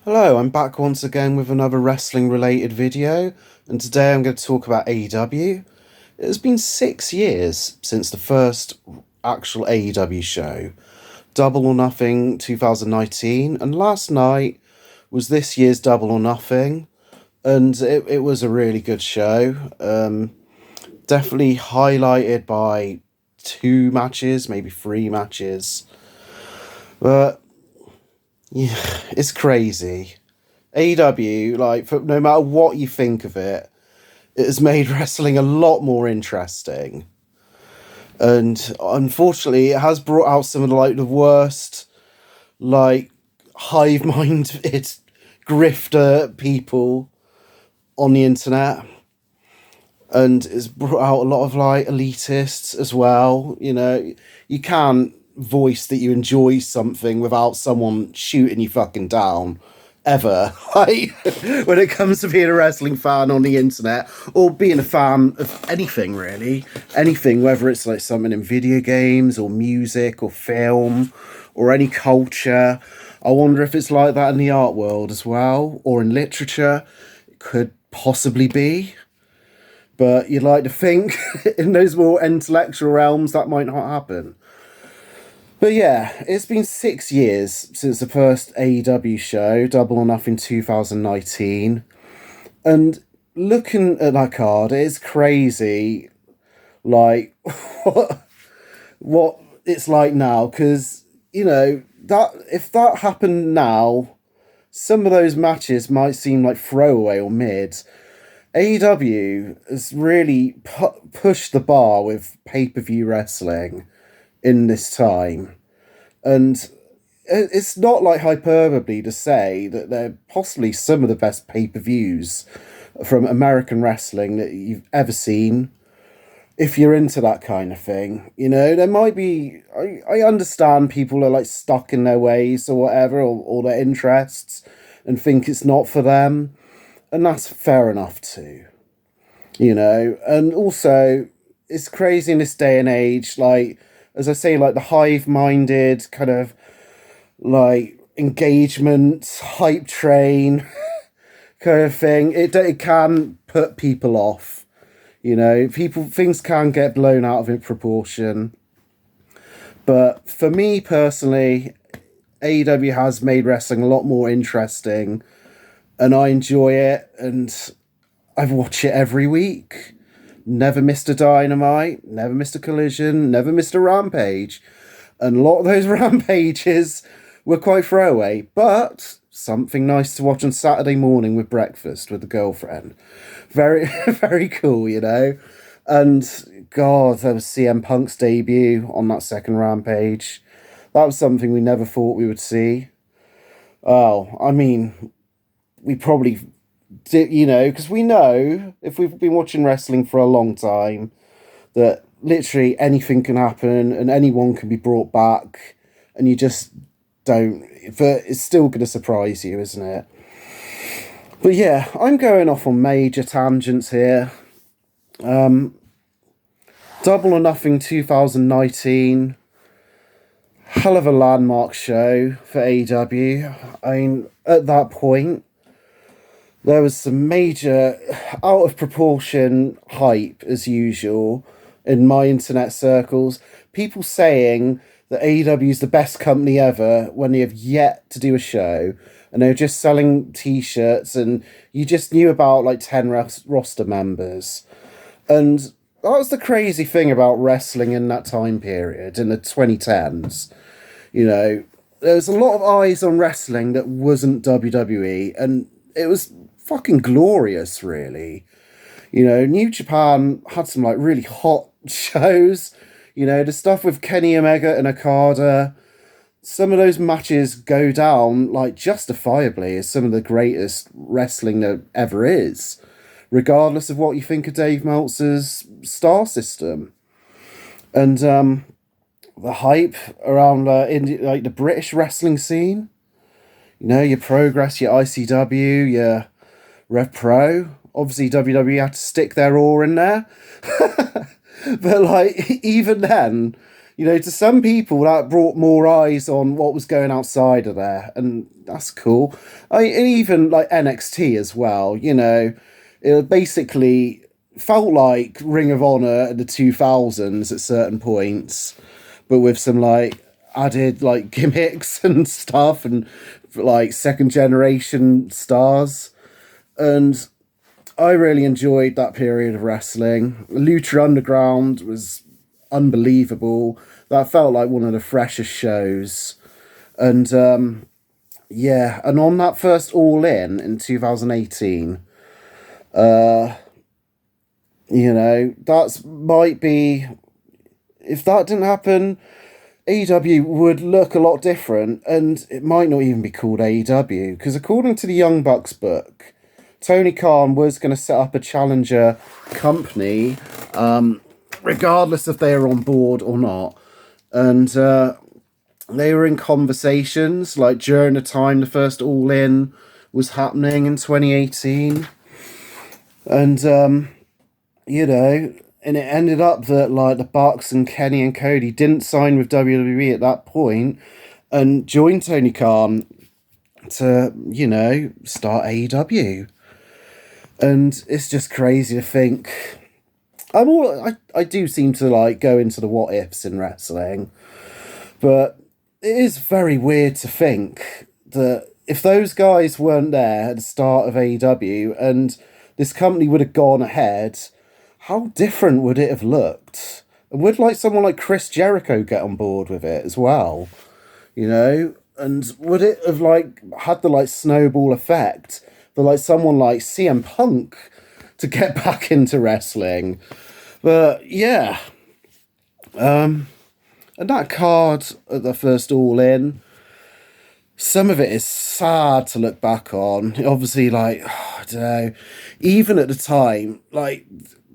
Hello, I'm back once again with another wrestling related video, and today I'm going to talk about AEW. It has been 6 years since the first actual AEW show, Double or Nothing 2019, and last night was this year's Double or Nothing, and it was a really good show. Definitely highlighted by two matches, maybe three matches, but yeah, it's crazy. AEW, no matter what you think of it, it has made wrestling a lot more interesting. And unfortunately, it has brought out some of the worst, like, hive minded grifter people on the internet. And it's brought out a lot of elitists as well. You can't voice that you enjoy something without someone shooting you fucking down ever. Like, when it comes to being a wrestling fan on the internet or being a fan of anything, really. Anything, whether it's like something in video games or music or film or any culture. I wonder if it's like that in the art world as well, or in literature. It could possibly be. But you'd like to think in those more intellectual realms that might not happen. But yeah, it's been 6 years since the first AEW show, Double or Nothing 2019. And looking at that card, it's crazy, like, what it's like now. Because, that if that happened now, some of those matches might seem like throwaway or mid. AEW has really pushed the bar with pay-per-view wrestling in this time. And it's not like hyperbole to say that they're possibly some of the best pay-per-views from American wrestling that you've ever seen. If you're into that kind of thing, there might be. I understand people are like stuck in their ways or whatever, or their interests, and think it's not for them, and that's fair enough too. And also it's crazy in this day and age, like, as I say, like the hive-minded kind of like engagement hype train kind of thing. It can put people off. People, things can get blown out of proportion. But for me personally, AEW has made wrestling a lot more interesting, and I enjoy it, and I've watched it every week. Never missed a Dynamite, never missed a Collision, never missed a Rampage. And a lot of those Rampages were quite throwaway, but something nice to watch on Saturday morning with breakfast with the girlfriend. Very, very cool, And God, there was CM Punk's debut on that second Rampage. That was something we never thought we would see. Oh, I mean, we probably because we know, if we've been watching wrestling for a long time, that literally anything can happen and anyone can be brought back, and you just don't. But it's still going to surprise you, isn't it? But yeah, I'm going off on major tangents here. Double or Nothing 2019. Hell of a landmark show for AEW. I mean, at that point, there was some major out of proportion hype, as usual, in my internet circles. People saying that AEW is the best company ever when they have yet to do a show, and they're just selling t-shirts, and you just knew about like 10 roster members. And that was the crazy thing about wrestling in that time period, in the 2010s. There was a lot of eyes on wrestling that wasn't WWE, and it was fucking glorious, really. New Japan had some like really hot shows. The stuff with Kenny Omega and Okada. Some of those matches go down like justifiably as some of the greatest wrestling there ever is, regardless of what you think of Dave Meltzer's star system. And the hype around like the British wrestling scene. Your Progress, your ICW, your Rev Pro. Obviously, WWE had to stick their oar in there. But, like, even then, to some people that brought more eyes on what was going outside of there, and that's cool. And even like NXT as well, it basically felt like Ring of Honor in the 2000s at certain points, but with some like added like gimmicks and stuff and like second generation stars. And I really enjoyed that period of wrestling. Lucha Underground was unbelievable. That felt like one of the freshest shows. And yeah, and on that first All In 2018, that's might be, if that didn't happen, AEW would look a lot different, and it might not even be called AEW, because according to the Young Bucks book, Tony Khan was going to set up a challenger company, regardless if they were on board or not. And they were in conversations, like during the time the first All In was happening in 2018. And, and it ended up that like the Bucks and Kenny and Cody didn't sign with WWE at that point and joined Tony Khan to, start AEW. And it's just crazy to think. I do seem to like go into the what ifs in wrestling, but it is very weird to think that if those guys weren't there at the start of AEW and this company would have gone ahead, how different would it have looked? And would like someone like Chris Jericho get on board with it as well? And would it have like had the like snowball effect for like someone like CM Punk to get back into wrestling? But yeah. And that card at the first All In, some of it is sad to look back on. Obviously, like, I don't know, even at the time, like,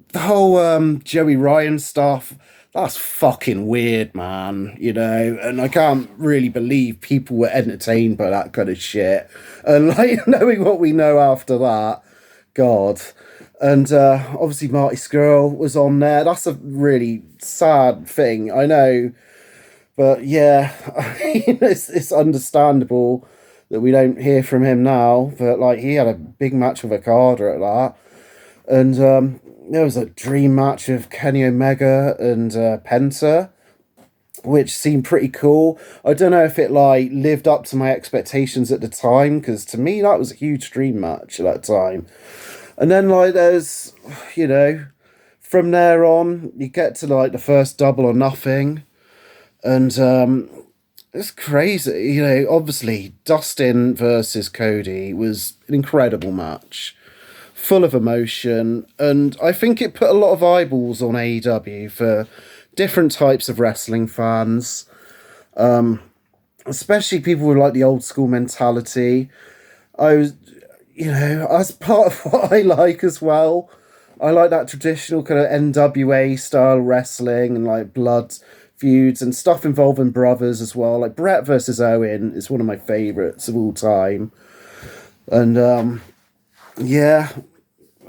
the whole Joey Ryan stuff, that's fucking weird, man, and I can't really believe people were entertained by that kind of shit. And, like, knowing what we know after that, God. And obviously Marty Scurll was on there. That's a really sad thing, I know. But yeah, it's understandable that we don't hear from him now. But like, he had a big match with Okada at that. And there was a dream match of Kenny Omega and Penta, which seemed pretty cool. I don't know if it like lived up to my expectations at the time, because to me that was a huge dream match at that time. And then like there's, from there on you get to like the first Double or Nothing, and it's crazy. Obviously Dustin versus Cody was an incredible match, full of emotion, and I think it put a lot of eyeballs on AEW for different types of wrestling fans, especially people with like the old school mentality. I was, as part of what I like as well, I like that traditional kind of NWA style wrestling and like blood feuds and stuff involving brothers as well. Like Brett versus Owen is one of my favorites of all time. And yeah,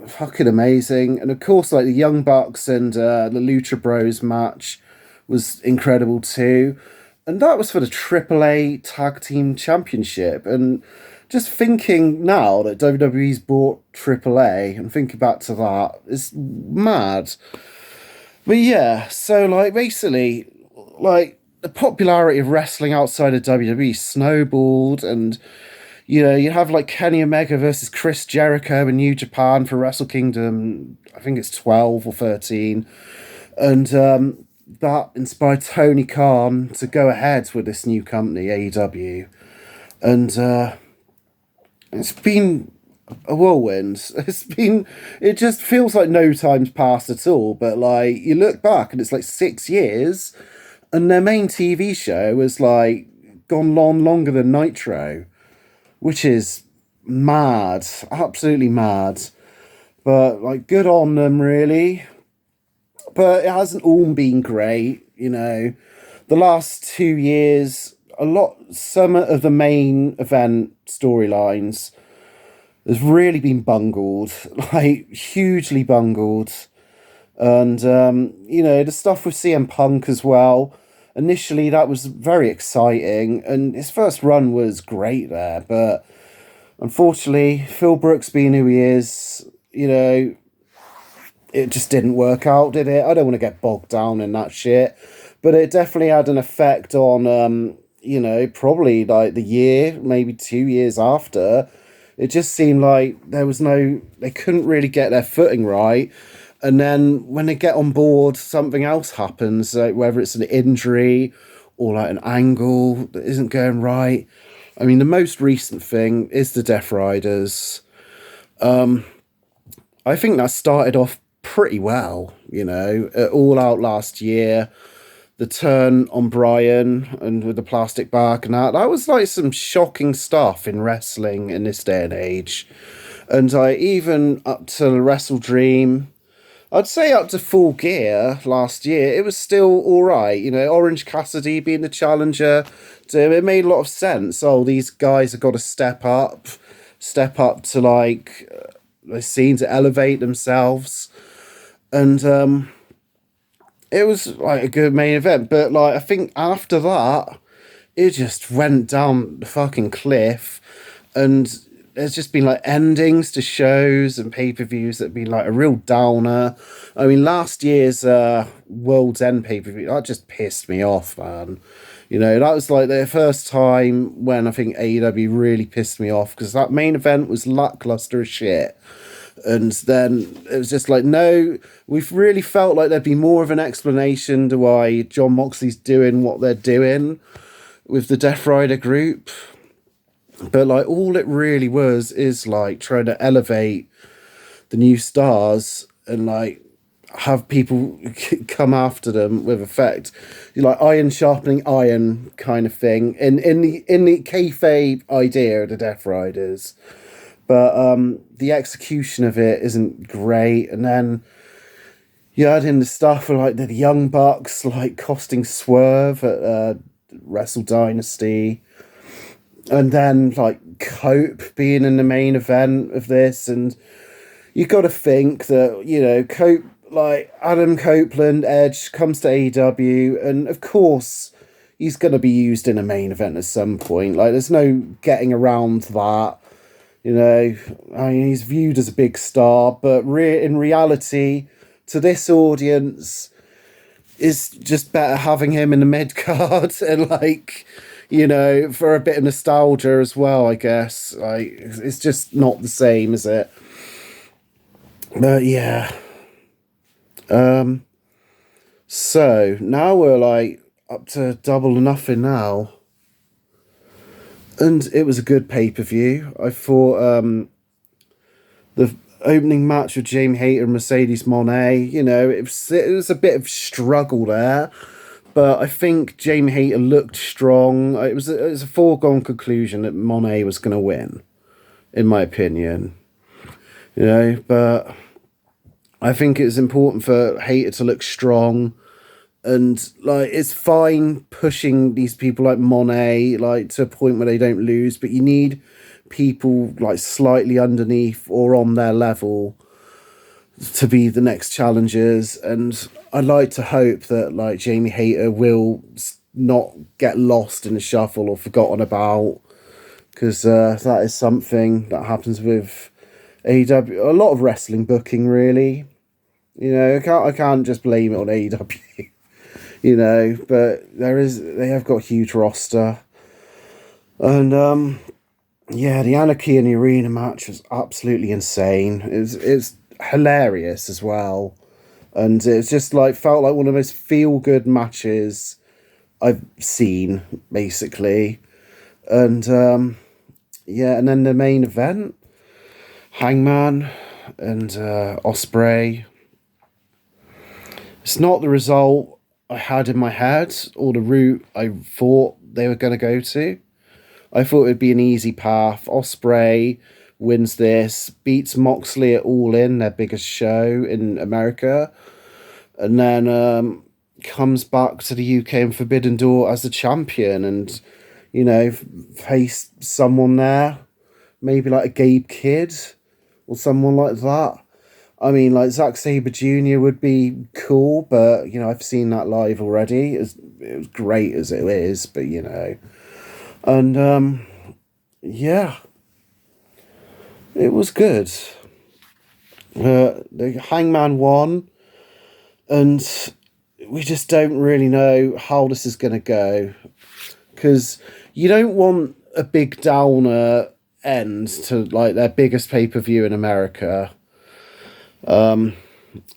fucking amazing. And of course, like the Young Bucks and the Lucha Bros match was incredible too. And that was for the AAA Tag Team Championship. And just thinking now that WWE's bought AAA and thinking back to that is mad. But yeah, so like basically, like the popularity of wrestling outside of WWE snowballed, and you have like Kenny Omega versus Chris Jericho in New Japan for Wrestle Kingdom, I think it's 12 or 13. And that inspired Tony Khan to go ahead with this new company, AEW. And it's been a whirlwind. It just feels like no time's passed at all. But like, you look back and it's like 6 years, and their main TV show has like gone on longer than Nitro, which is mad, absolutely mad. But like, good on them, really. But it hasn't all been great, The last 2 years, some of the main event storylines has really been bungled, like hugely bungled. And, the stuff with CM Punk as well. initially that was very exciting, and his first run was great there. But unfortunately, Phil Brooks being who he is, it just didn't work out, did it? I don't want to get bogged down in that shit, but it definitely had an effect on, probably like the year, maybe 2 years after. It just seemed like they couldn't really get their footing right. And then when they get on board, something else happens, like whether it's an injury or like an angle that isn't going right. I mean, the most recent thing is the Death Riders. I think that started off pretty well, at All Out last year. The turn on Brian and with the plastic back and that was like some shocking stuff in wrestling in this day and age. And I even up to the Wrestle Dream, I'd say up to Full Gear last year, it was still all right. Orange Cassidy being the challenger, so it made a lot of sense. Oh, these guys have got to step up to like the scene to elevate themselves, and it was like a good main event. But like I think after that, it just went down the fucking cliff, and there's just been like endings to shows and pay-per-views that have been like a real downer. I mean, last year's World's End pay-per-view, that just pissed me off, man. That was like the first time when I think AEW really pissed me off, because that main event was lackluster as shit. And then it was just like, no, we've really felt like there'd be more of an explanation to why John Moxley's doing what they're doing with the Death Rider group. But like all it really was is like trying to elevate the new stars and like have people come after them with effect, like iron sharpening iron kind of thing. In the kayfabe idea of the Death Riders, but the execution of it isn't great. And then you add in the stuff with like the Young Bucks like costing Swerve at Wrestle Dynasty. And then, like, Cope being in the main event of this. And you got to think that, Cope, like, Adam Copeland, Edge, comes to AEW. And, of course, he's going to be used in a main event at some point. Like, there's no getting around that. I mean, he's viewed as a big star. But in reality, to this audience, it's just better having him in the mid-card. And, like... for a bit of nostalgia as well, I guess. Like, it's just not the same, is it? But yeah. So now we're like up to Double or Nothing now. And it was a good pay-per-view. I thought the opening match with Jamie Hayter and Mercedes Moné, it was a bit of struggle there. But I think Jamie Hayter looked strong. It was a foregone conclusion that Monet was going to win, in my opinion. But I think it's important for Hayter to look strong. And, like, it's fine pushing these people like Monet, like, to a point where they don't lose. But you need people, like, slightly underneath or on their level to be the next challengers. And I'd like to hope that like Jamie Hayter will not get lost in the shuffle or forgotten about, because that is something that happens with AEW, a lot of wrestling booking, really. I can't just blame it on AEW. But they have got a huge roster. And the Anarchy in the Arena match was absolutely insane. It's hilarious as well, and it's just like felt like one of the most feel-good matches I've seen, basically. And and then the main event, Hangman and Ospreay. It's not the result I had in my head or the route I thought they were going to go to. I thought it would be an easy path. Ospreay wins this, beats Moxley at All In, their biggest show in America, and then comes back to the UK and Forbidden Door as the champion, and face someone there, maybe like a Gabe Kidd or someone like that. I mean, like Zack Sabre Jr. would be cool, but you know, I've seen that live already. It was great as it is, but you know, and yeah, it was good. The Hangman won, and we just don't really know how this is going to go, because you don't want a big downer end to like their biggest pay-per-view in America.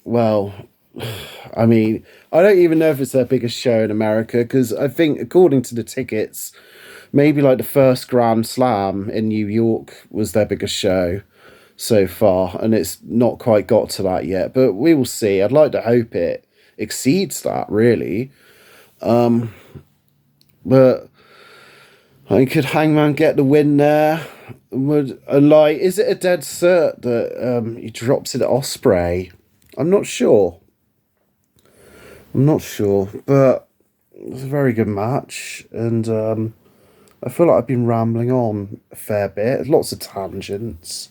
Well, I mean, I don't even know if it's their biggest show in America, because I think, according to the tickets, maybe like the first Grand Slam in New York was their biggest show so far, and it's not quite got to that yet, but we will see. I'd like to hope it exceeds that, really. But I mean, could Hangman get the win there? Would like, is it a dead cert that he drops it at Osprey? I'm not sure. I'm not sure, but it was a very good match, and I feel like I've been rambling on a fair bit, lots of tangents.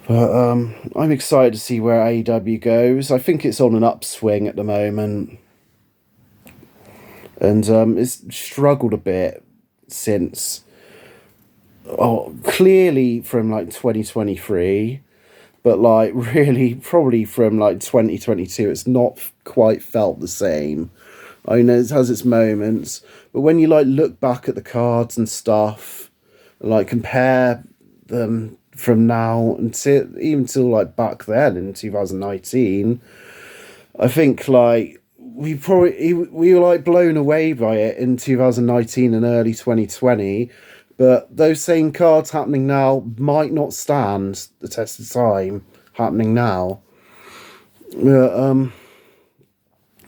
But I'm excited to see where AEW goes. I think it's on an upswing at the moment, and it's struggled a bit since, clearly from like 2023, but like really probably from like 2022. It's not quite felt the same. I know it has its moments, but when you like look back at the cards and stuff, and, like compare them from now until even till like back then in 2019, I think like we were like blown away by it in 2019 and early 2020, but those same cards happening now might not stand the test of time happening now. Yeah,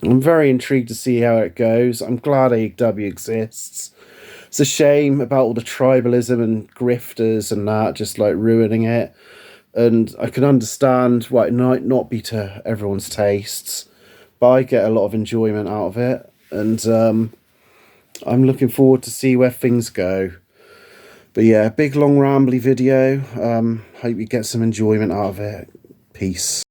I'm very intrigued to see how it goes. I'm glad AEW exists. It's a shame about all the tribalism and grifters and that just like ruining it. And I can understand why it might not be to everyone's tastes, but I get a lot of enjoyment out of it. And I'm looking forward to see where things go. But yeah, big long rambly video. Hope you get some enjoyment out of it. Peace.